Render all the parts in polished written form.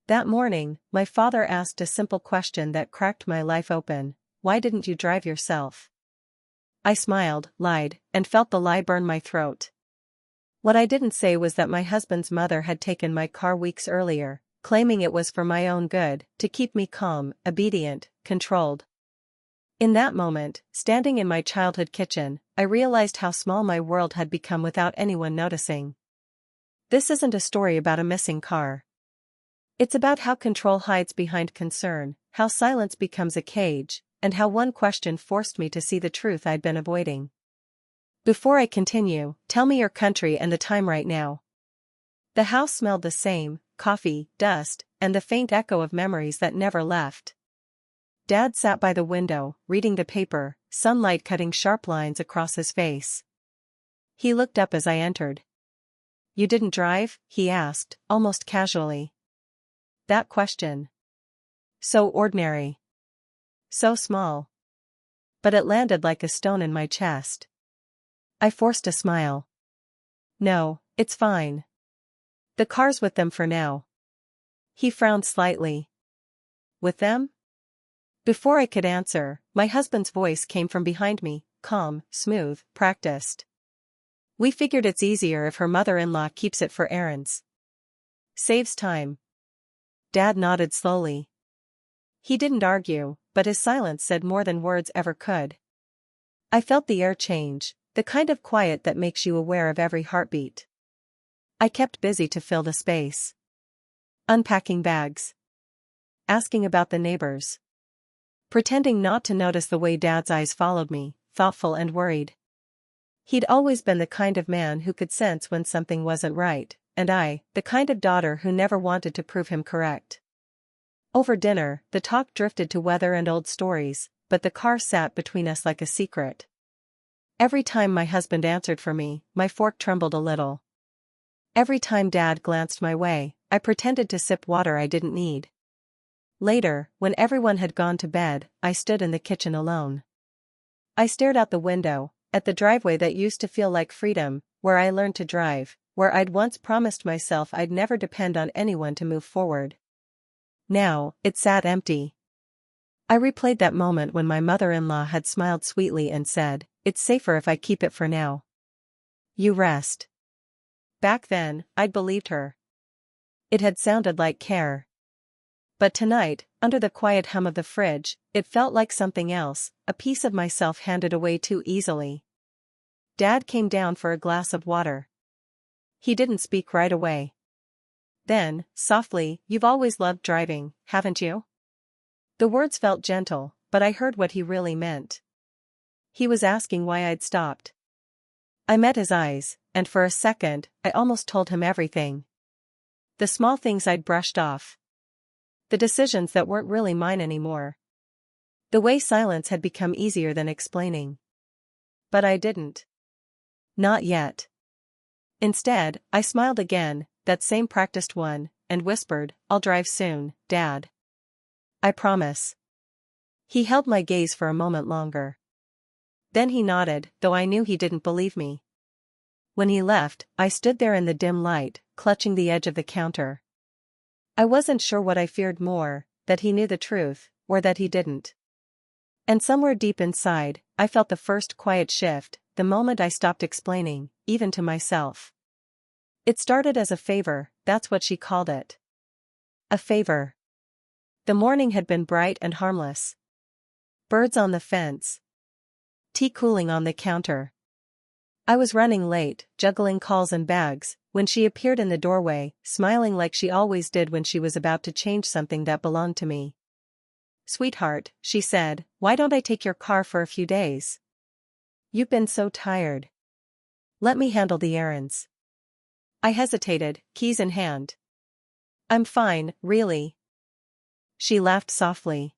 That morning, my father asked a simple question that cracked my life open. Why didn't you drive yourself? I smiled, lied, and felt the lie burn my throat. What I didn't say was that my husband's mother had taken my car weeks earlier, claiming it was for my own good, to keep me calm, obedient, controlled. In that moment, standing in my childhood kitchen, I realized how small my world had become without anyone noticing. This isn't a story about a missing car. It's about how control hides behind concern, how silence becomes a cage, and how one question forced me to see the truth I'd been avoiding. Before I continue, tell me your country and the time right now. The house smelled the same: coffee, dust, and the faint echo of memories that never left. Dad sat by the window, reading the paper, sunlight cutting sharp lines across his face. He looked up as I entered. "You didn't drive?" he asked, almost casually. That question. So ordinary. So small. But it landed like a stone in my chest. I forced a smile. "No, it's fine. The car's with them for now." He frowned slightly. "With them?" Before I could answer, my husband's voice came from behind me, calm, smooth, practiced. "We figured it's easier if her mother-in-law keeps it for errands. Saves time." Dad nodded slowly. He didn't argue, but his silence said more than words ever could. I felt the air change, the kind of quiet that makes you aware of every heartbeat. I kept busy to fill the space. Unpacking bags. Asking about the neighbors. Pretending not to notice the way Dad's eyes followed me, thoughtful and worried. He'd always been the kind of man who could sense when something wasn't right, and I, the kind of daughter who never wanted to prove him correct. Over dinner, the talk drifted to weather and old stories, but the car sat between us like a secret. Every time my husband answered for me, my fork trembled a little. Every time Dad glanced my way, I pretended to sip water I didn't need. Later, when everyone had gone to bed, I stood in the kitchen alone. I stared out the window, at the driveway that used to feel like freedom, where I learned to drive, where I'd once promised myself I'd never depend on anyone to move forward. Now, it sat empty. I replayed that moment when my mother-in-law had smiled sweetly and said, "It's safer if I keep it for now. You rest." Back then, I'd believed her. It had sounded like care. But tonight, under the quiet hum of the fridge, it felt like something else, a piece of myself handed away too easily. Dad came down for a glass of water. He didn't speak right away. Then, softly, "You've always loved driving, haven't you?" The words felt gentle, but I heard what he really meant. He was asking why I'd stopped. I met his eyes, and for a second, I almost told him everything. The small things I'd brushed off. The decisions that weren't really mine anymore. The way silence had become easier than explaining. But I didn't. Not yet. Instead, I smiled again, that same practiced one, and whispered, "I'll drive soon, Dad. I promise." He held my gaze for a moment longer. Then he nodded, though I knew he didn't believe me. When he left, I stood there in the dim light, clutching the edge of the counter. I wasn't sure what I feared more, that he knew the truth, or that he didn't. And somewhere deep inside, I felt the first quiet shift, the moment I stopped explaining, even to myself. It started as a favor, that's what she called it. A favor. The morning had been bright and harmless. Birds on the fence. Tea cooling on the counter. I was running late, juggling calls and bags, when she appeared in the doorway, smiling like she always did when she was about to change something that belonged to me. "Sweetheart," she said, "why don't I take your car for a few days? You've been so tired. Let me handle the errands." I hesitated, keys in hand. "I'm fine, really." She laughed softly.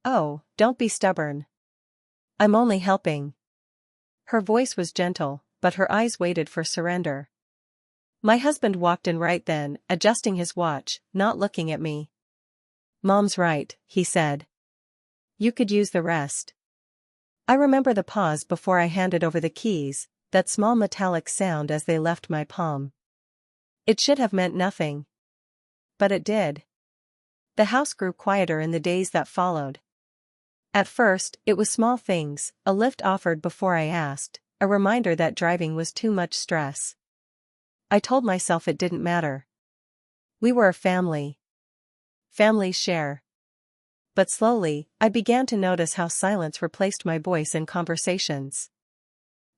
"Oh, don't be stubborn. I'm only helping." Her voice was gentle, but her eyes waited for surrender. My husband walked in right then, adjusting his watch, not looking at me. "Mom's right," he said. "You could use the rest." I remember the pause before I handed over the keys, that small metallic sound as they left my palm. It should have meant nothing. But it did. The house grew quieter in the days that followed. At first, it was small things, a lift offered before I asked, a reminder that driving was too much stress. I told myself it didn't matter. We were a family. Families share. But slowly, I began to notice how silence replaced my voice in conversations.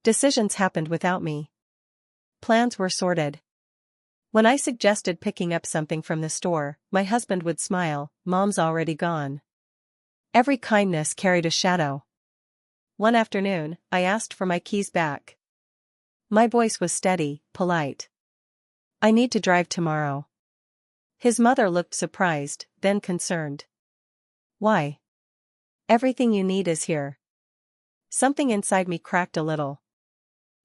Decisions happened without me. Plans were sorted. When I suggested picking up something from the store, my husband would smile, "Mom's already gone." Every kindness carried a shadow. One afternoon, I asked for my keys back. My voice was steady, polite. "I need to drive tomorrow." His mother looked surprised, then concerned. "Why?" "Everything you need is here." Something inside me cracked a little.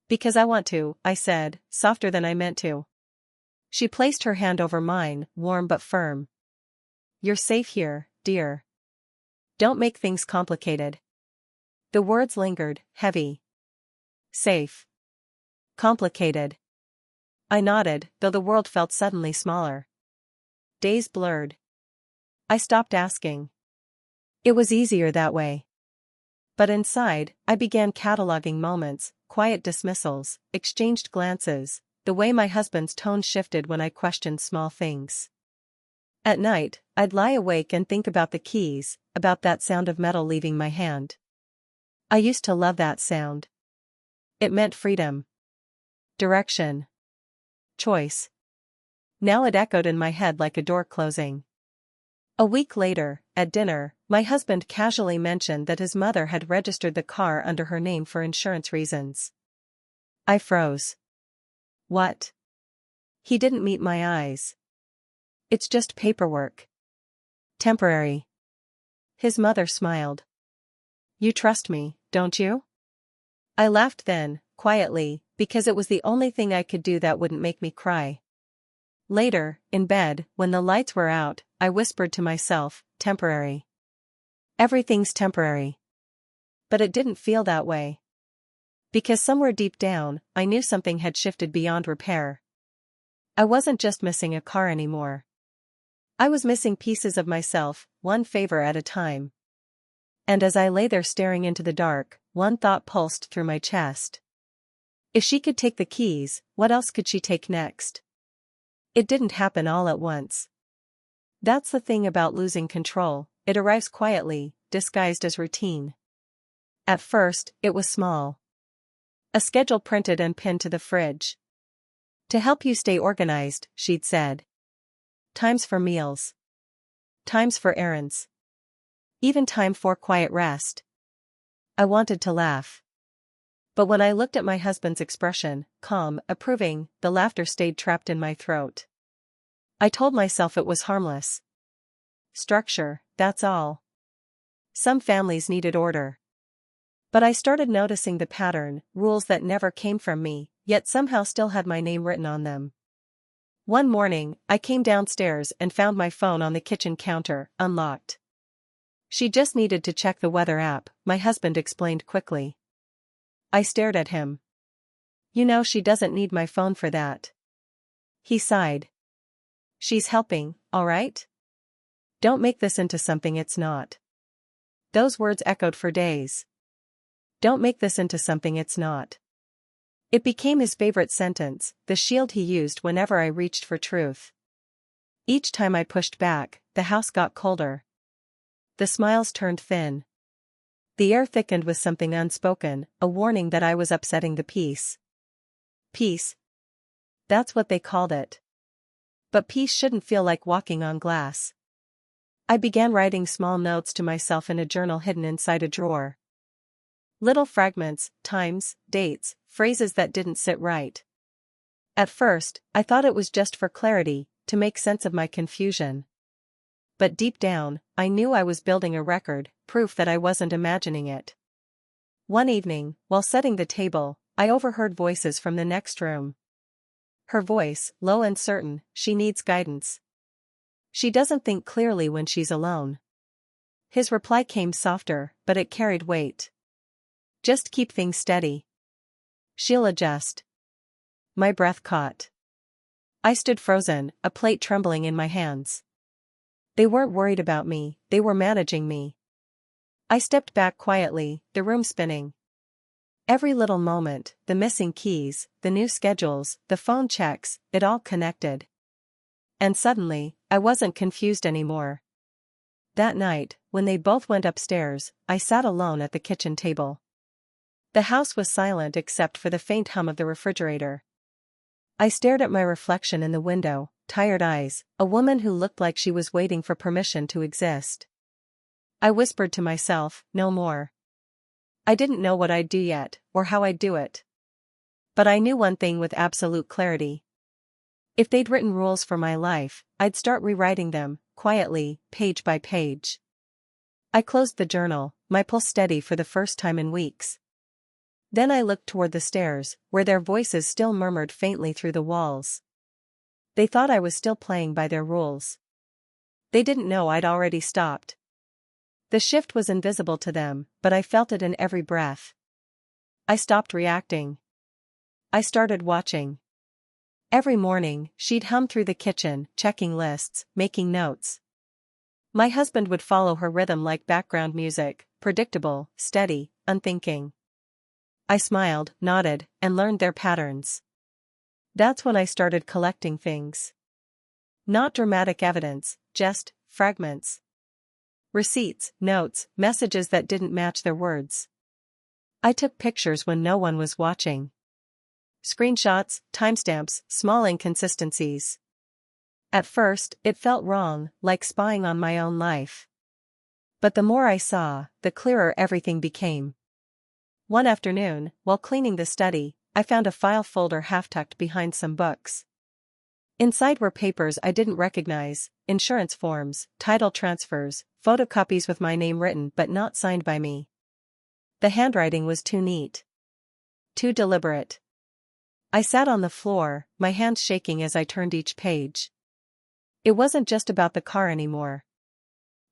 "Because I want to," I said, softer than I meant to. She placed her hand over mine, warm but firm. "You're safe here, dear. Don't make things complicated." The words lingered, heavy. Safe. Complicated. I nodded, though the world felt suddenly smaller. Days blurred. I stopped asking. It was easier that way. But inside, I began cataloging moments, quiet dismissals, exchanged glances, the way my husband's tone shifted when I questioned small things. At night, I'd lie awake and think about the keys, about that sound of metal leaving my hand. I used to love that sound. It meant freedom. Direction. Choice. Now it echoed in my head like a door closing. A week later, at dinner, my husband casually mentioned that his mother had registered the car under her name for insurance reasons. I froze. What? He didn't meet my eyes. It's just paperwork. Temporary. His mother smiled. You trust me, don't you? I laughed then, quietly, because it was the only thing I could do that wouldn't make me cry. Later, in bed, when the lights were out, I whispered to myself, temporary. Everything's temporary. But it didn't feel that way. Because somewhere deep down, I knew something had shifted beyond repair. I wasn't just missing a car anymore. I was missing pieces of myself, one favor at a time. And as I lay there staring into the dark, one thought pulsed through my chest. If she could take the keys, what else could she take next? It didn't happen all at once. That's the thing about losing control, it arrives quietly, disguised as routine. At first, it was small. A schedule printed and pinned to the fridge. To help you stay organized, she'd said. Times for meals. Times for errands. Even time for quiet rest. I wanted to laugh. But when I looked at my husband's expression, calm, approving, the laughter stayed trapped in my throat. I told myself it was harmless. Structure, that's all. Some families needed order. But I started noticing the pattern, rules that never came from me, yet somehow still had my name written on them. One morning, I came downstairs and found my phone on the kitchen counter, unlocked. She just needed to check the weather app, my husband explained quickly. I stared at him. You know she doesn't need my phone for that. He sighed. She's helping, all right? Don't make this into something it's not. Those words echoed for days. Don't make this into something it's not. It became his favorite sentence, the shield he used whenever I reached for truth. Each time I pushed back, the house got colder. The smiles turned thin. The air thickened with something unspoken, a warning that I was upsetting the peace. Peace. That's what they called it. But peace shouldn't feel like walking on glass. I began writing small notes to myself in a journal hidden inside a drawer. Little fragments, times, dates, phrases that didn't sit right. At first, I thought it was just for clarity, to make sense of my confusion. But deep down, I knew I was building a record, proof that I wasn't imagining it. One evening, while setting the table, I overheard voices from the next room. Her voice, low and certain, she needs guidance. She doesn't think clearly when she's alone. His reply came softer, but it carried weight. Just keep things steady. She'll adjust. My breath caught. I stood frozen, a plate trembling in my hands. They weren't worried about me, they were managing me. I stepped back quietly, the room spinning. Every little moment, the missing keys, the new schedules, the phone checks, it all connected. And suddenly, I wasn't confused anymore. That night, when they both went upstairs, I sat alone at the kitchen table. The house was silent except for the faint hum of the refrigerator. I stared at my reflection in the window, tired eyes, a woman who looked like she was waiting for permission to exist. I whispered to myself, no more. I didn't know what I'd do yet, or how I'd do it. But I knew one thing with absolute clarity. If they'd written rules for my life, I'd start rewriting them, quietly, page by page. I closed the journal, my pulse steady for the first time in weeks. Then I looked toward the stairs, where their voices still murmured faintly through the walls. They thought I was still playing by their rules. They didn't know I'd already stopped. The shift was invisible to them, but I felt it in every breath. I stopped reacting. I started watching. Every morning, she'd hum through the kitchen, checking lists, making notes. My husband would follow her rhythm like background music, predictable, steady, unthinking. I smiled, nodded, and learned their patterns. That's when I started collecting things. Not dramatic evidence, just fragments. Receipts, notes, messages that didn't match their words. I took pictures when no one was watching. Screenshots, timestamps, small inconsistencies. At first, it felt wrong, like spying on my own life. But the more I saw, the clearer everything became. One afternoon, while cleaning the study, I found a file folder half-tucked behind some books. Inside were papers I didn't recognize, insurance forms, title transfers, photocopies with my name written but not signed by me. The handwriting was too neat. Too deliberate. I sat on the floor, my hands shaking as I turned each page. It wasn't just about the car anymore.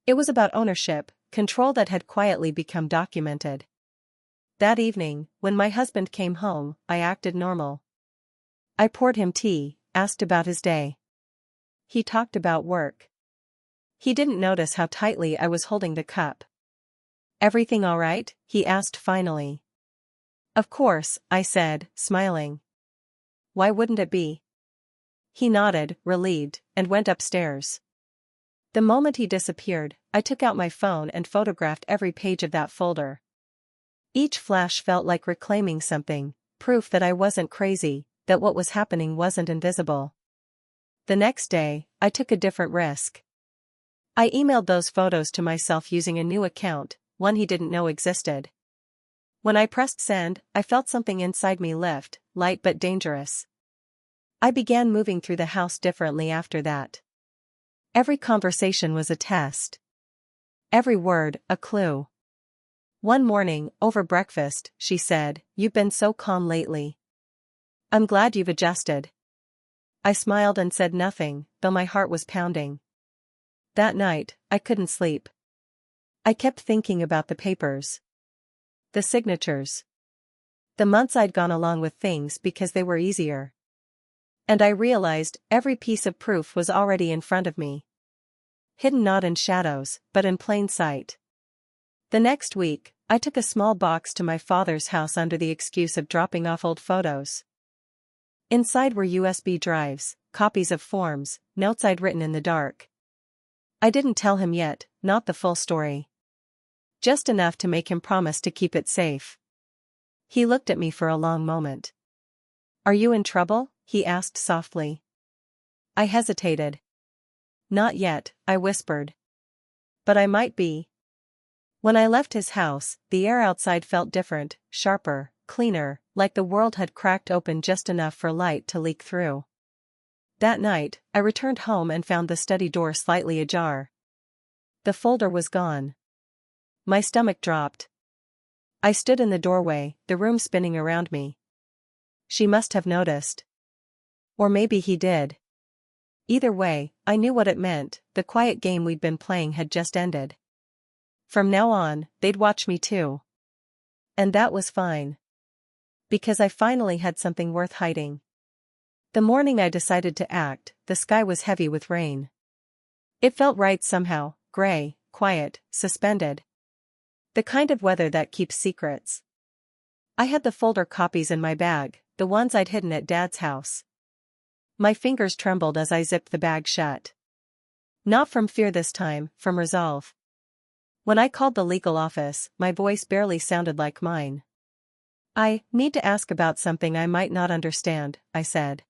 It was about ownership, control that had quietly become documented. That evening, when my husband came home, I acted normal. I poured him tea, asked about his day. He talked about work. He didn't notice how tightly I was holding the cup. "Everything all right?" he asked finally. "Of course," I said, smiling. "Why wouldn't it be?" He nodded, relieved, and went upstairs. The moment he disappeared, I took out my phone and photographed every page of that folder. Each flash felt like reclaiming something, proof that I wasn't crazy, that what was happening wasn't invisible. The next day, I took a different risk. I emailed those photos to myself using a new account, one he didn't know existed. When I pressed send, I felt something inside me lift, light but dangerous. I began moving through the house differently after that. Every conversation was a test. Every word, a clue. One morning, over breakfast, she said, "You've been so calm lately. I'm glad you've adjusted." I smiled and said nothing, though my heart was pounding. That night, I couldn't sleep. I kept thinking about the papers. The signatures. The months I'd gone along with things because they were easier. And I realized every piece of proof was already in front of me. Hidden not in shadows, but in plain sight. The next week, I took a small box to my father's house under the excuse of dropping off old photos. Inside were USB drives, copies of forms, notes I'd written in the dark. I didn't tell him yet, not the full story. Just enough to make him promise to keep it safe. He looked at me for a long moment. "Are you in trouble?" he asked softly. I hesitated. "Not yet," I whispered. "But I might be." When I left his house, the air outside felt different, sharper, cleaner, like the world had cracked open just enough for light to leak through. That night, I returned home and found the study door slightly ajar. The folder was gone. My stomach dropped. I stood in the doorway, the room spinning around me. She must have noticed. Or maybe he did. Either way, I knew what it meant, the quiet game we'd been playing had just ended. From now on, they'd watch me too. And that was fine. Because I finally had something worth hiding. The morning I decided to act, the sky was heavy with rain. It felt right somehow, gray, quiet, suspended. The kind of weather that keeps secrets. I had the folder copies in my bag, the ones I'd hidden at Dad's house. My fingers trembled as I zipped the bag shut. Not from fear this time, from resolve. When I called the legal office, my voice barely sounded like mine. "I need to ask about something I might not understand," I said.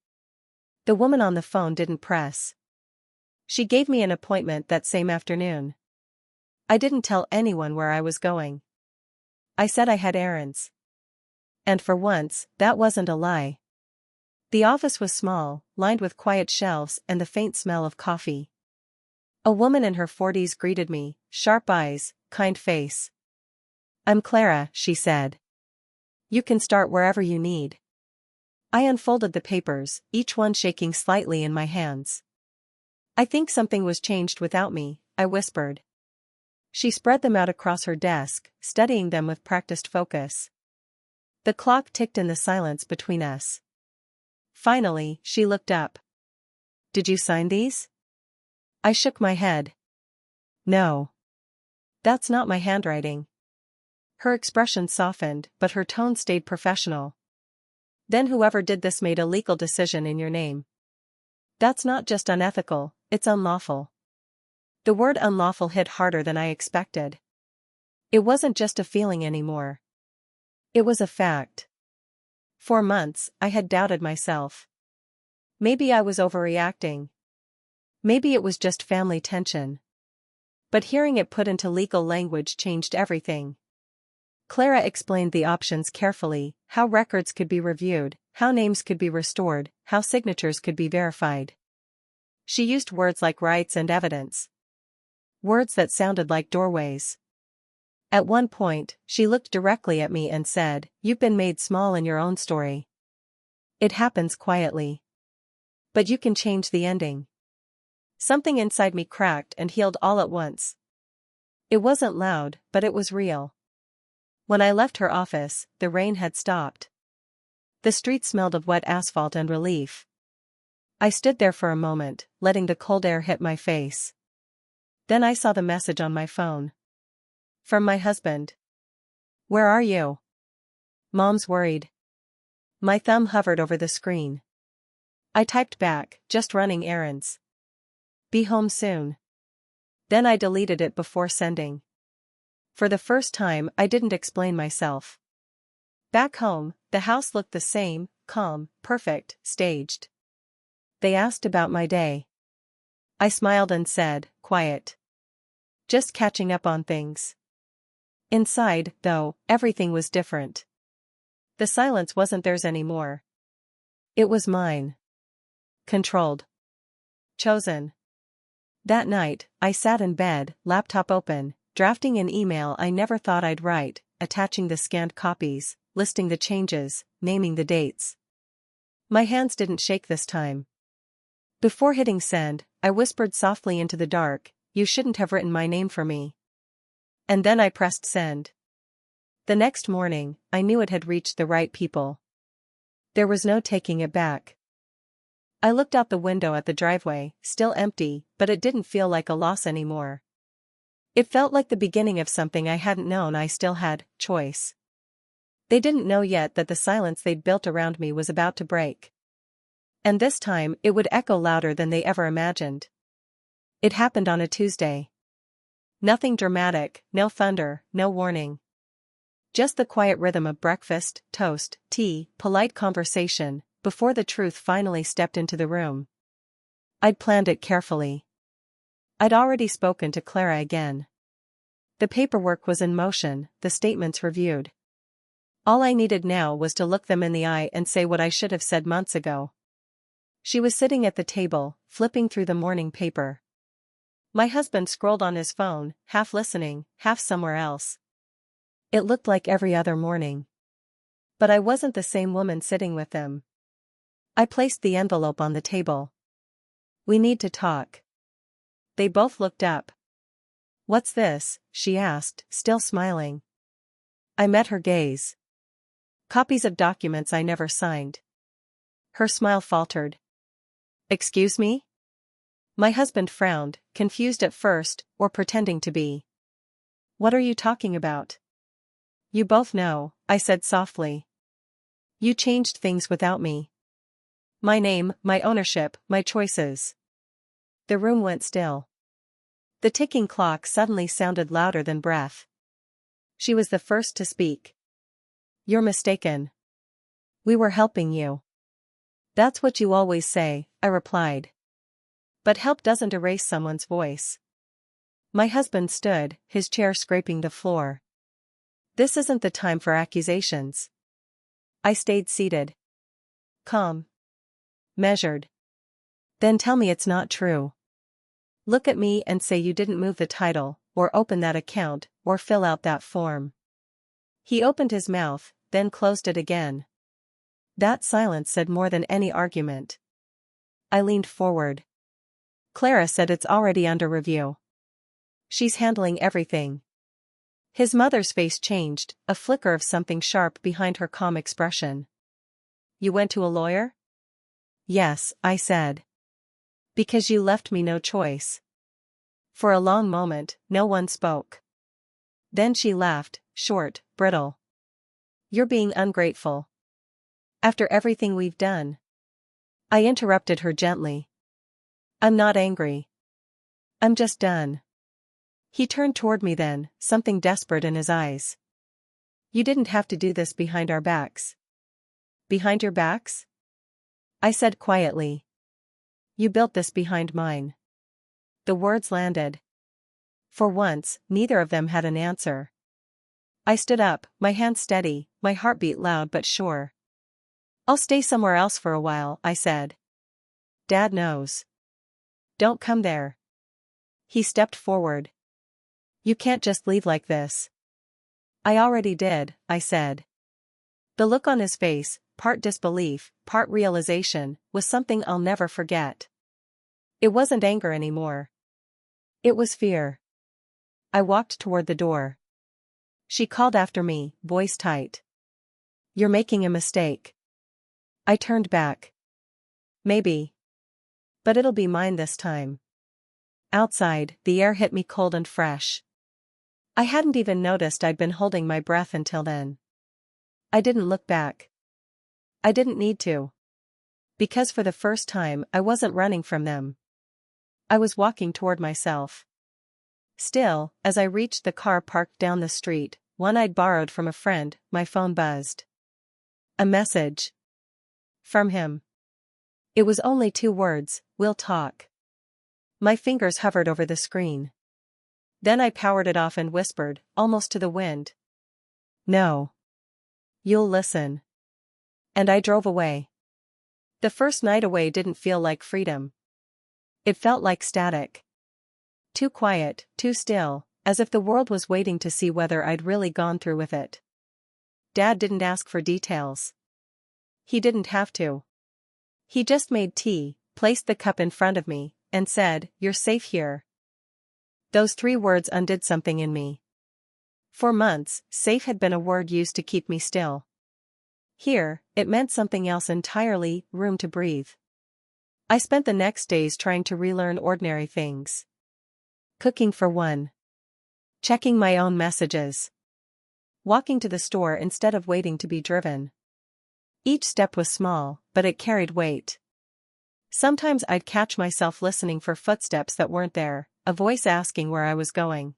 The woman on the phone didn't press. She gave me an appointment that same afternoon. I didn't tell anyone where I was going. I said I had errands. And for once, that wasn't a lie. The office was small, lined with quiet shelves and the faint smell of coffee. A woman in her 40s greeted me, sharp eyes, kind face. "I'm Clara," she said. "You can start wherever you need." I unfolded the papers, each one shaking slightly in my hands. "I think something was changed without me," I whispered. She spread them out across her desk, studying them with practiced focus. The clock ticked in the silence between us. Finally, she looked up. "Did you sign these?" I shook my head. "No. That's not my handwriting." Her expression softened, but her tone stayed professional. "Then whoever did this made a legal decision in your name. That's not just unethical, it's unlawful." The word unlawful hit harder than I expected. It wasn't just a feeling anymore. It was a fact. For months, I had doubted myself. Maybe I was overreacting. Maybe it was just family tension. But hearing it put into legal language changed everything. Clara explained the options carefully, how records could be reviewed, how names could be restored, how signatures could be verified. She used words like rights and evidence. Words that sounded like doorways. At one point, she looked directly at me and said, "You've been made small in your own story. It happens quietly. But you can change the ending." Something inside me cracked and healed all at once. It wasn't loud, but it was real. When I left her office, the rain had stopped. The street smelled of wet asphalt and relief. I stood there for a moment, letting the cold air hit my face. Then I saw the message on my phone. From my husband. "Where are you?" "Mom's worried." My thumb hovered over the screen. I typed back, "Just running errands. Be home soon." Then I deleted it before sending. For the first time, I didn't explain myself. Back home, the house looked the same, calm, perfect, staged. They asked about my day. I smiled and said, "Quiet. Just catching up on things." Inside, though, everything was different. The silence wasn't theirs anymore. It was mine. Controlled. Chosen. That night, I sat in bed, laptop open, drafting an email I never thought I'd write, attaching the scanned copies, listing the changes, naming the dates. My hands didn't shake this time. Before hitting send, I whispered softly into the dark, "You shouldn't have written my name for me." And then I pressed send. The next morning, I knew it had reached the right people. There was no taking it back. I looked out the window at the driveway, still empty, but it didn't feel like a loss anymore. It felt like the beginning of something I hadn't known I still had, choice. They didn't know yet that the silence they'd built around me was about to break. And this time, it would echo louder than they ever imagined. It happened on a Tuesday. Nothing dramatic, no thunder, no warning. Just the quiet rhythm of breakfast, toast, tea, polite conversation, before the truth finally stepped into the room. I'd planned it carefully. I'd already spoken to Clara again. The paperwork was in motion, the statements reviewed. All I needed now was to look them in the eye and say what I should have said months ago. She was sitting at the table, flipping through the morning paper. My husband scrolled on his phone, half listening, half somewhere else. It looked like every other morning. But I wasn't the same woman sitting with them. I placed the envelope on the table. "We need to talk." They both looked up. "What's this?" she asked, still smiling. I met her gaze. "Copies of documents I never signed." Her smile faltered. "Excuse me?" My husband frowned, confused at first, or pretending to be. What are you talking about? You both know, I said softly. You changed things without me. My name, my ownership, my choices. The room went still. The ticking clock suddenly sounded louder than breath. She was the first to speak. You're mistaken. We were helping you. That's what you always say, I replied. But help doesn't erase someone's voice. My husband stood, his chair scraping the floor. This isn't the time for accusations. I stayed seated. Calm. Measured. Then tell me it's not true. Look at me and say you didn't move the title, or open that account, or fill out that form. He opened his mouth, then closed it again. That silence said more than any argument. I leaned forward. Clara said it's already under review. She's handling everything. His mother's face changed, a flicker of something sharp behind her calm expression. You went to a lawyer? Yes, I said. Because you left me no choice. For a long moment, no one spoke. Then she laughed, short, brittle. You're being ungrateful. After everything we've done. I interrupted her gently. I'm not angry. I'm just done. He turned toward me then, something desperate in his eyes. You didn't have to do this behind our backs. Behind your backs? I said quietly. You built this behind mine. The words landed. For once, neither of them had an answer. I stood up, my hands steady, my heartbeat loud but sure. I'll stay somewhere else for a while, I said. Dad knows. Don't come there. He stepped forward. You can't just leave like this. I already did, I said. The look on his face, part disbelief, part realization, was something I'll never forget. It wasn't anger anymore. It was fear. I walked toward the door. She called after me, voice tight. You're making a mistake. I turned back. Maybe. But it'll be mine this time. Outside, the air hit me cold and fresh. I hadn't even noticed I'd been holding my breath until then. I didn't look back. I didn't need to. Because for the first time I wasn't running from them. I was walking toward myself. Still, as I reached the car parked down the street, one I'd borrowed from a friend, my phone buzzed. A message. From him. It was only 2 words, we'll talk. My fingers hovered over the screen. Then I powered it off and whispered, almost to the wind. No. You'll listen. And I drove away. The first night away didn't feel like freedom. It felt like static. Too quiet, too still, as if the world was waiting to see whether I'd really gone through with it. Dad didn't ask for details. He didn't have to. He just made tea, placed the cup in front of me, and said, "You're safe here." Those 3 words undid something in me. For months, safe had been a word used to keep me still. Here, it meant something else entirely, room to breathe. I spent the next days trying to relearn ordinary things. Cooking for one. Checking my own messages. Walking to the store instead of waiting to be driven. Each step was small, but it carried weight. Sometimes I'd catch myself listening for footsteps that weren't there, a voice asking where I was going.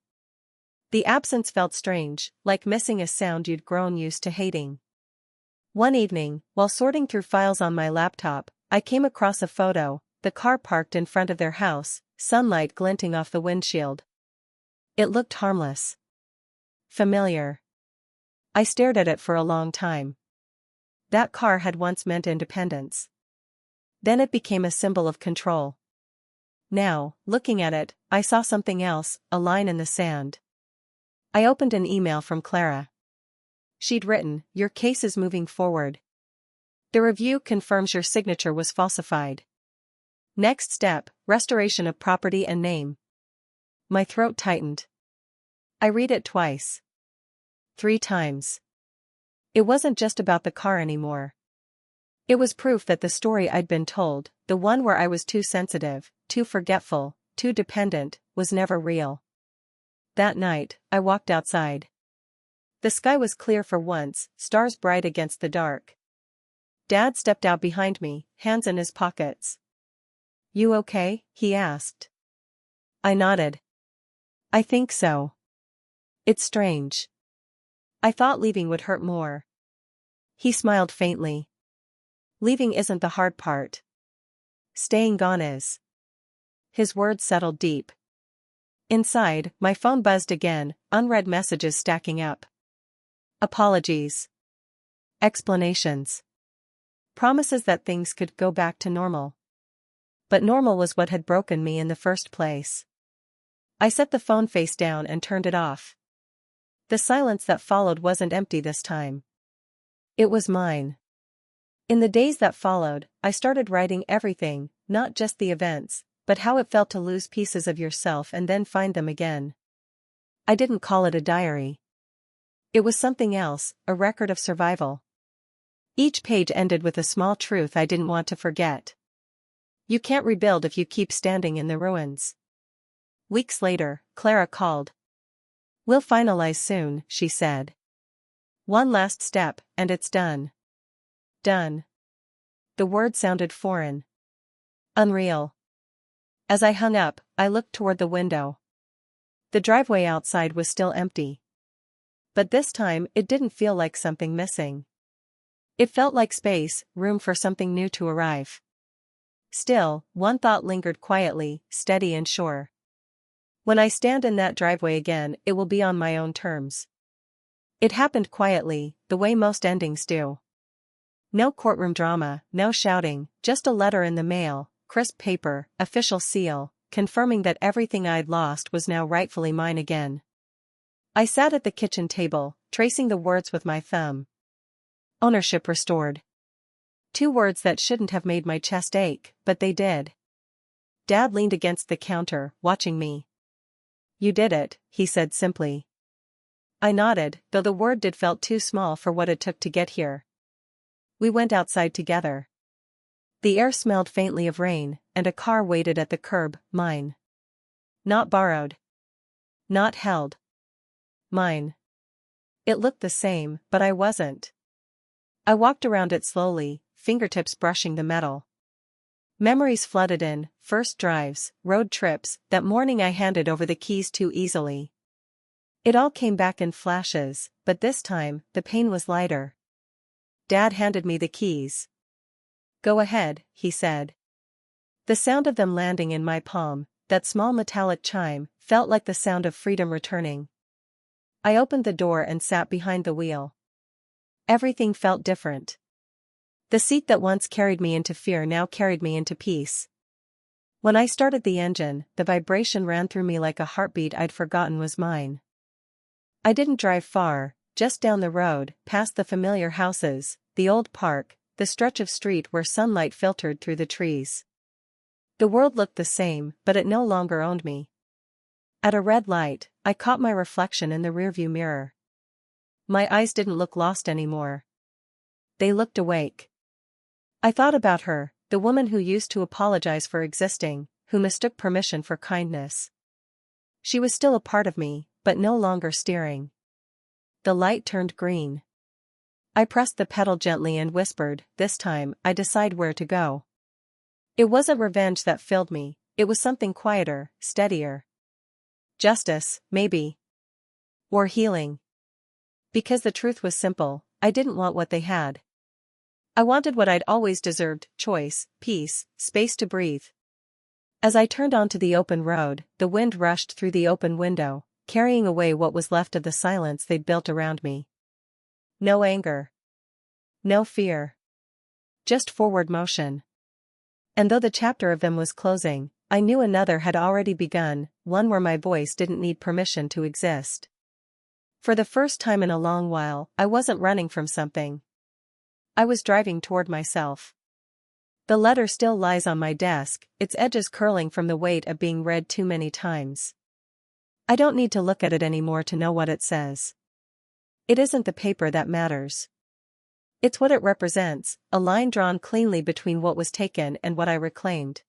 The absence felt strange, like missing a sound you'd grown used to hating. One evening, while sorting through files on my laptop, I came across a photo, the car parked in front of their house, sunlight glinting off the windshield. It looked harmless. Familiar. I stared at it for a long time. That car had once meant independence. Then it became a symbol of control. Now, looking at it, I saw something else, a line in the sand. I opened an email from Clara. She'd written, "Your case is moving forward. The review confirms your signature was falsified. Next step, restoration of property and name." My throat tightened. I read it twice. 3 times. It wasn't just about the car anymore. It was proof that the story I'd been told, the one where I was too sensitive, too forgetful, too dependent, was never real. That night, I walked outside. The sky was clear for once, stars bright against the dark. Dad stepped out behind me, hands in his pockets. "You okay?" he asked. I nodded. "I think so. It's strange. I thought leaving would hurt more." He smiled faintly. "Leaving isn't the hard part. Staying gone is." His words settled deep. Inside, my phone buzzed again, unread messages stacking up. Apologies. Explanations. Promises that things could go back to normal. But normal was what had broken me in the first place. I set the phone face down and turned it off. The silence that followed wasn't empty this time. It was mine. In the days that followed, I started writing everything, not just the events, but how it felt to lose pieces of yourself and then find them again. I didn't call it a diary. It was something else, a record of survival. Each page ended with a small truth I didn't want to forget. You can't rebuild if you keep standing in the ruins. Weeks later, Clara called. "We'll finalize soon," she said. "One last step, and it's done." Done. The word sounded foreign. Unreal. As I hung up, I looked toward the window. The driveway outside was still empty. But this time, it didn't feel like something missing. It felt like space, room for something new to arrive. Still, one thought lingered quietly, steady and sure. When I stand in that driveway again, it will be on my own terms. It happened quietly, the way most endings do. No courtroom drama, no shouting, just a letter in the mail, crisp paper, official seal, confirming that everything I'd lost was now rightfully mine again. I sat at the kitchen table, tracing the words with my thumb. Ownership restored. 2 words that shouldn't have made my chest ache, but they did. Dad leaned against the counter, watching me. "You did it," he said simply. I nodded, though the word did felt too small for what it took to get here. We went outside together. The air smelled faintly of rain, and a car waited at the curb, mine. Not borrowed. Not held. Mine. It looked the same, but I wasn't. I walked around it slowly, fingertips brushing the metal. Memories flooded in, first drives, road trips, that morning I handed over the keys too easily. It all came back in flashes, but this time, the pain was lighter. Dad handed me the keys. "Go ahead," he said. The sound of them landing in my palm, that small metallic chime, felt like the sound of freedom returning. I opened the door and sat behind the wheel. Everything felt different. The seat that once carried me into fear now carried me into peace. When I started the engine, the vibration ran through me like a heartbeat I'd forgotten was mine. I didn't drive far, just down the road, past the familiar houses, the old park, the stretch of street where sunlight filtered through the trees. The world looked the same, but it no longer owned me. At a red light, I caught my reflection in the rearview mirror. My eyes didn't look lost anymore. They looked awake. I thought about her, the woman who used to apologize for existing, who mistook permission for kindness. She was still a part of me, but no longer steering. The light turned green. I pressed the pedal gently and whispered, "This time, I decide where to go." It wasn't revenge that filled me, it was something quieter, steadier. Justice, maybe. Or healing. Because the truth was simple, I didn't want what they had. I wanted what I'd always deserved: choice, peace, space to breathe. As I turned onto the open road, the wind rushed through the open window, carrying away what was left of the silence they'd built around me. No anger. No fear. Just forward motion. And though the chapter of them was closing, I knew another had already begun, one where my voice didn't need permission to exist. For the first time in a long while, I wasn't running from something. I was driving toward myself. The letter still lies on my desk, its edges curling from the weight of being read too many times. I don't need to look at it anymore to know what it says. It isn't the paper that matters. It's what it represents, a line drawn cleanly between what was taken and what I reclaimed.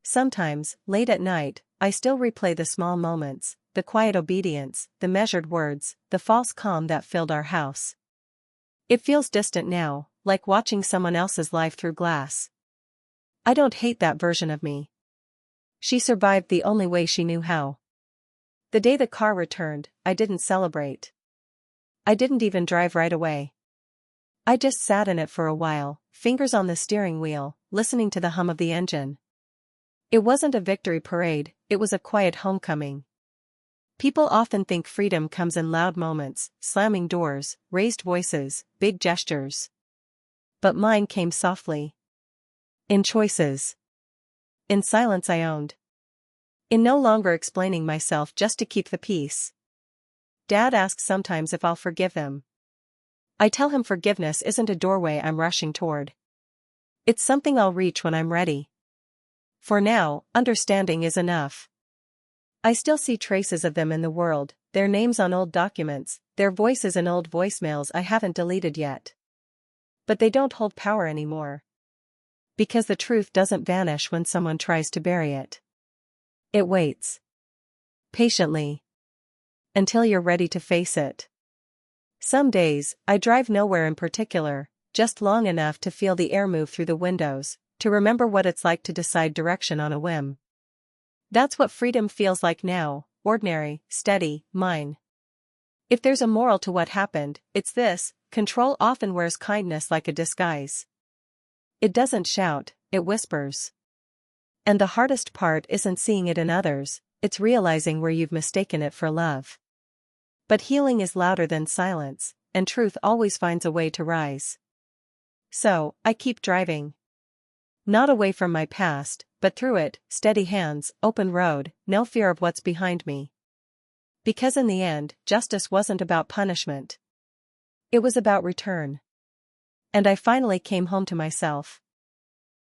Sometimes, late at night, I still replay the small moments, the quiet obedience, the measured words, the false calm that filled our house. It feels distant now, like watching someone else's life through glass. I don't hate that version of me. She survived the only way she knew how. The day the car returned, I didn't celebrate. I didn't even drive right away. I just sat in it for a while, fingers on the steering wheel, listening to the hum of the engine. It wasn't a victory parade, it was a quiet homecoming. People often think freedom comes in loud moments, slamming doors, raised voices, big gestures. But mine came softly. In choices. In silence I owned. In no longer explaining myself just to keep the peace. Dad asks sometimes if I'll forgive him. I tell him forgiveness isn't a doorway I'm rushing toward. It's something I'll reach when I'm ready. For now, understanding is enough. I still see traces of them in the world, their names on old documents, their voices in old voicemails I haven't deleted yet. But they don't hold power anymore. Because the truth doesn't vanish when someone tries to bury it. It waits. Patiently. Until you're ready to face it. Some days, I drive nowhere in particular, just long enough to feel the air move through the windows, to remember what it's like to decide direction on a whim. That's what freedom feels like now, ordinary, steady, mine. If there's a moral to what happened, it's this: control often wears kindness like a disguise. It doesn't shout, it whispers. And the hardest part isn't seeing it in others, it's realizing where you've mistaken it for love. But healing is louder than silence, and truth always finds a way to rise. So, I keep driving. Not away from my past, but through it, steady hands, open road, no fear of what's behind me. Because in the end, justice wasn't about punishment. It was about return. And I finally came home to myself.